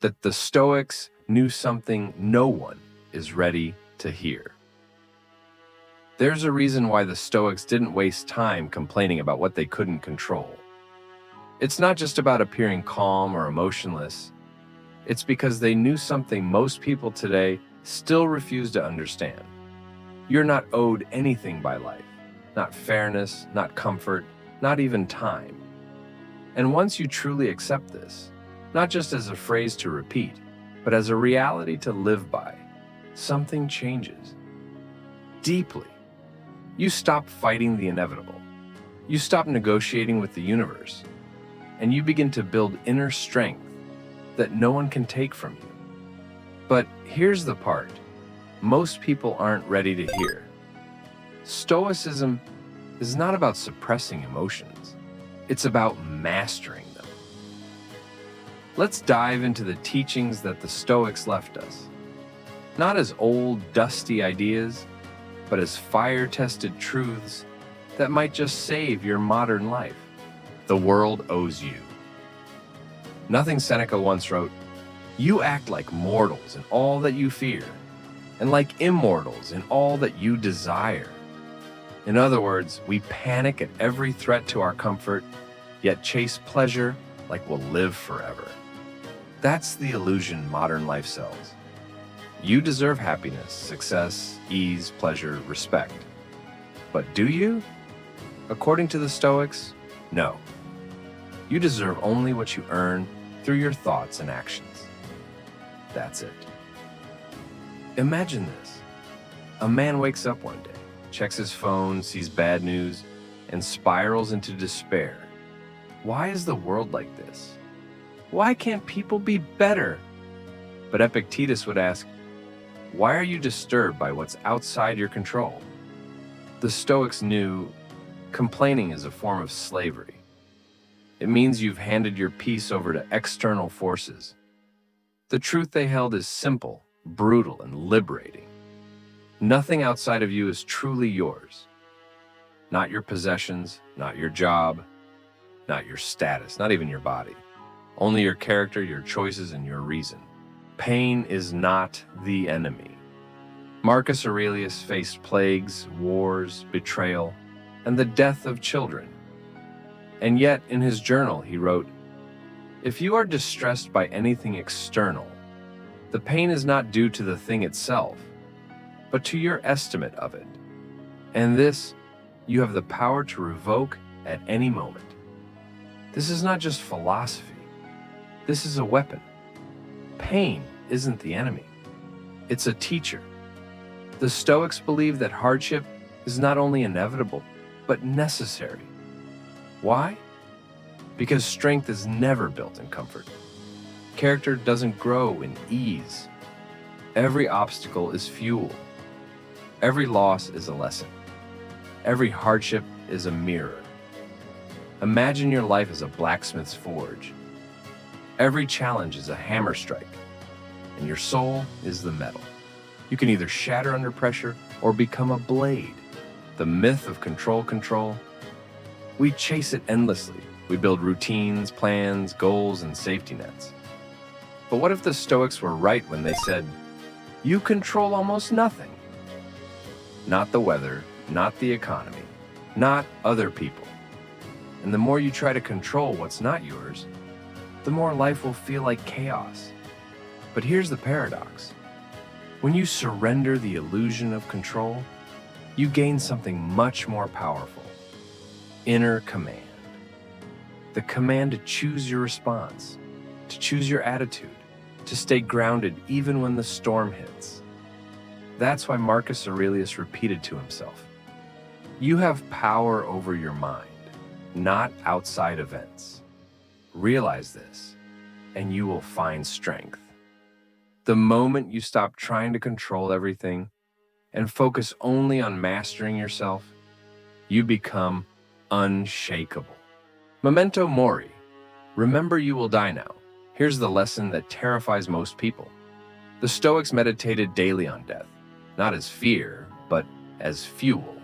that the Stoics knew something no one is ready to hear. There's a reason why the Stoics didn't waste time complaining about what they couldn't control. It's not just about appearing calm or emotionless. It's because they knew something most people today still refuse to understand. You're not owed anything by life, not fairness, not comfort, not even time. And once you truly accept this, not just as a phrase to repeat, but as a reality to live by, something changes. Deeply. You stop fighting the inevitable. You stop negotiating with the universe. And you begin to build inner strength that no one can take from you. But here's the part most people aren't ready to hear. Stoicism is not about suppressing emotions. It's about mastering them. Let's dive into the teachings that the Stoics left us. Not as old, dusty ideas, but as fire-tested truths that might just save your modern life. The world owes you. Nothing Seneca once wrote, "You act like mortals in all that you fear, and like immortals in all that you desire." In other words, we panic at every threat to our comfort, yet chase pleasure like we'll live forever. That's the illusion modern life sells. You deserve happiness, success, ease, pleasure, respect. But do you? According to the Stoics, no. You deserve only what you earn through your thoughts and actions. That's it. Imagine this. A man wakes up one day, checks his phone, sees bad news, and spirals into despair. Why is the world like this? Why can't people be better? But Epictetus would ask, why are you disturbed by what's outside your control? The Stoics knew complaining is a form of slavery. It means you've handed your peace over to external forces. The truth they held is simple, brutal, and liberating. Nothing outside of you is truly yours. Not your possessions, not your job, not your status, not even your body. Only your character, your choices, and your reason. Pain is not the enemy. Marcus Aurelius faced plagues, wars, betrayal, and the death of children. And yet, in his journal, he wrote, "If you are distressed by anything external, the pain is not due to the thing itself, but to your estimate of it. And this, you have the power to revoke at any moment." This is not just philosophy. This is a weapon. Pain isn't the enemy. It's a teacher. The Stoics believe that hardship is not only inevitable, but necessary. Why? Because strength is never built in comfort. Character doesn't grow in ease. Every obstacle is fuel. Every loss is a lesson. Every hardship is a mirror. Imagine your life as a blacksmith's forge. Every challenge is a hammer strike, and your soul is the metal. You can either shatter under pressure or become a blade. The myth of control. We chase it endlessly. We build routines, plans, goals, and safety nets. But what if the Stoics were right when they said, you control almost nothing? Not the weather, not the economy, not other people. And the more you try to control what's not yours, the more life will feel like chaos. But here's the paradox. When you surrender the illusion of control, you gain something much more powerful. Inner command. The command to choose your response, to choose your attitude, to stay grounded even when the storm hits. That's why Marcus Aurelius repeated to himself, you have power over your mind, not outside events. Realize this, and you will find strength. The moment you stop trying to control everything and focus only on mastering yourself, you become unshakable. Memento mori. Remember you will die now. Here's the lesson that terrifies most people. The Stoics meditated daily on death, not as fear, but as fuel.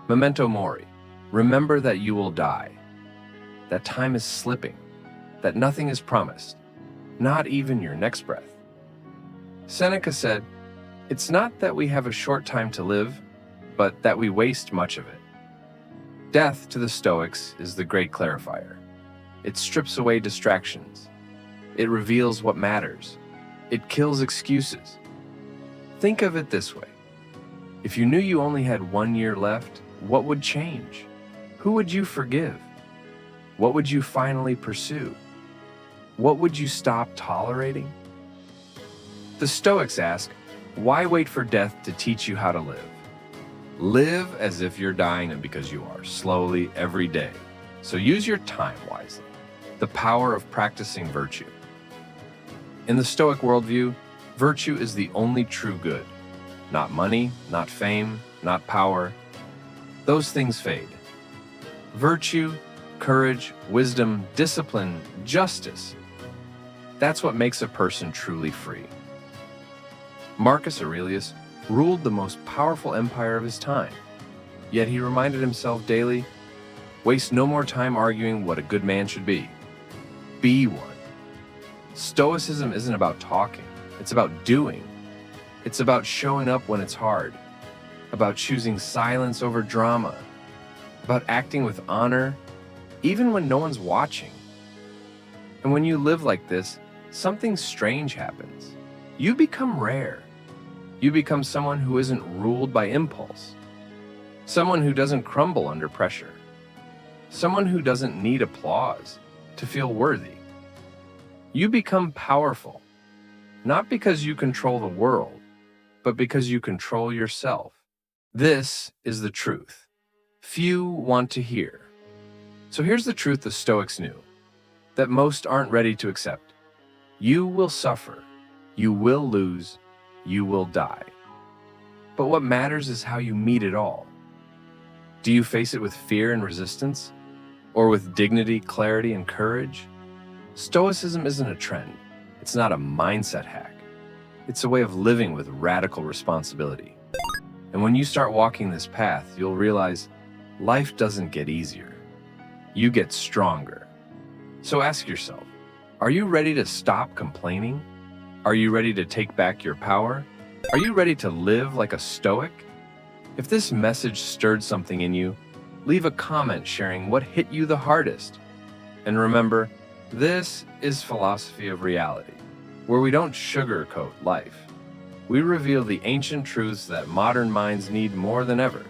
Memento mori. Remember that you will die. That time is slipping, that nothing is promised, not even your next breath. Seneca said, "It's not that we have a short time to live, but that we waste much of it." Death, to the Stoics, is the great clarifier. It strips away distractions. It reveals what matters. It kills excuses. Think of it this way. If you knew you only had 1 year left, what would change? Who would you forgive? What would you finally pursue? What would you stop tolerating? The Stoics ask, why wait for death to teach you how to live? Live as if you're dying, because you are, slowly, every day. So use your time wisely. The power of practicing virtue. In the Stoic worldview, virtue is the only true good. Not money, not fame, not power. Those things fade. Virtue, courage, wisdom, discipline, justice. That's what makes a person truly free. Marcus Aurelius ruled the most powerful empire of his time. Yet he reminded himself daily, waste no more time arguing what a good man should be. Be one. Stoicism isn't about talking, it's about doing. It's about showing up when it's hard, about choosing silence over drama, about acting with honor, even when no one's watching. And when you live like this, something strange happens. You become rare. You become someone who isn't ruled by impulse, someone who doesn't crumble under pressure, someone who doesn't need applause to feel worthy. You become powerful, not because you control the world, but because you control yourself. This is the truth few want to hear. So here's the truth the Stoics knew, that most aren't ready to accept. You will suffer, you will lose, you will die. But what matters is how you meet it all. Do you face it with fear and resistance, or with dignity, clarity, and courage? Stoicism isn't a trend. It's not a mindset hack. It's a way of living with radical responsibility. And when you start walking this path, you'll realize life doesn't get easier. You get stronger. So ask yourself, are you ready to stop complaining? Are you ready to take back your power? Are you ready to live like a Stoic? If this message stirred something in you, leave a comment sharing what hit you the hardest. And remember, this is Philosophy of Reality, where we don't sugarcoat life. We reveal the ancient truths that modern minds need more than ever.